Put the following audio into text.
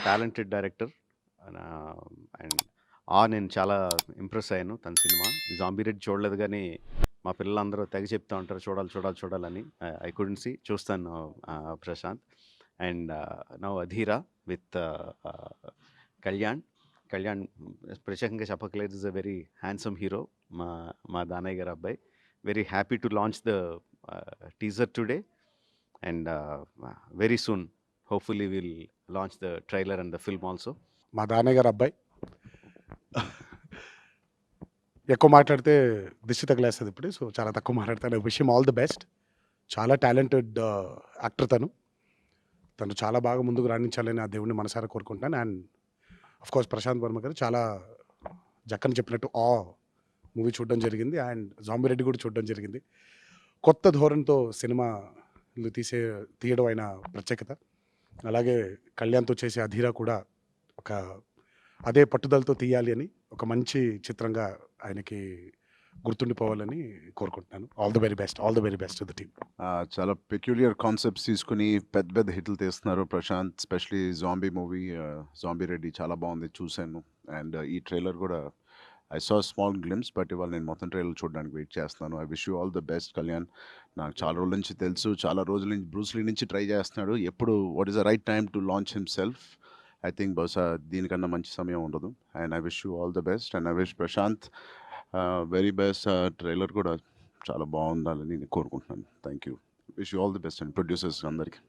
Talented director. And నేను చాలా impress అయ్యాను తన సినిమా. 'జాంబీ రెడ్డి' చూడలేదు గానీ, మా పిల్లలందరూ తెగ చెప్తా ఉంటారు చూడాలి, చూడాలి, చూడాలని. I couldn't see. చూస్తాను Prashanth. And now 'Adheera' with Kalyan. Kalyan ప్రత్యేకంగా చెప్పక్కర్లేదు. Is a very handsome hero. మా మా దానయ్య గారి అబ్బాయి. Very happy to launch the teaser today. And very soon hopefully will launch the trailer and the film also. మా దానయ్య గారి అబ్బాయి ఎక్కువ మాట్లాడితే దిష్టి తగిలేస్తది ఇప్పుడు. సో, చాలా తక్కువ మాట్లాడతాను. I wish him all the best. చాలా టాలెంటెడ్ యాక్టర్ తను. తను చాలా బాగా ముందుకు రాణించాలని ఆ దేవుడిని మనసారా కోరుకుంటున్నాను. అండ్ ఆఫ్‌కోర్స్ ప్రశాంత్ వర్మ గారు చాలా జక్కన చెప్పినట్టు మూవీ చూడడం జరిగింది. అండ్ 'జాంబీ రెడ్డి' కూడా చూడడం జరిగింది. కొత్త ధోరణితో సినిమాలు తీయడం ఆయన ప్రత్యేకత. అలాగే కళ్యాణ్‌తో చేసే 'అధీర' కూడా ఒక అదే పట్టుదలతో తీయాలి అని ఒక మంచి చిత్రంగా ఆయనకి గుర్తుండిపోవాలని కోరుకుంటున్నాను. All the very best. All the very best to the team. చాలా పెక్యులియర్ కాన్సెప్ట్స్ తీసుకొని పెద్ద పెద్ద హిట్లు తీస్తున్నారు Prashanth. Specially zombie movie 'zombie Reddy' చాలా బాగుంది, చూశాను. అండ్ ఈ ట్రైలర్ కూడా I saw small glimpse, but ఇవాళ నేను మొత్తం ట్రైలర్ చూడడానికి వెయిట్ చేస్తున్నాను. I wish you all the best Kalyan. నాకు చాలా రోజుల నుంచి తెలుసు, చాలా రోజుల నుంచి బ్రూస్ లీ నుంచి ట్రై చేస్తున్నాడు. ఎప్పుడు what is the right time to launch himself. I think బహుశా దీనికన్నా మంచి సమయం ఉండదు. And I wish you all the best. And I wish Prashanth very best. Trailer కూడా చాలా బాగుండాలని నేను కోరుకుంటున్నాను. Thank you. Wish you all the best and producers అందరికీ.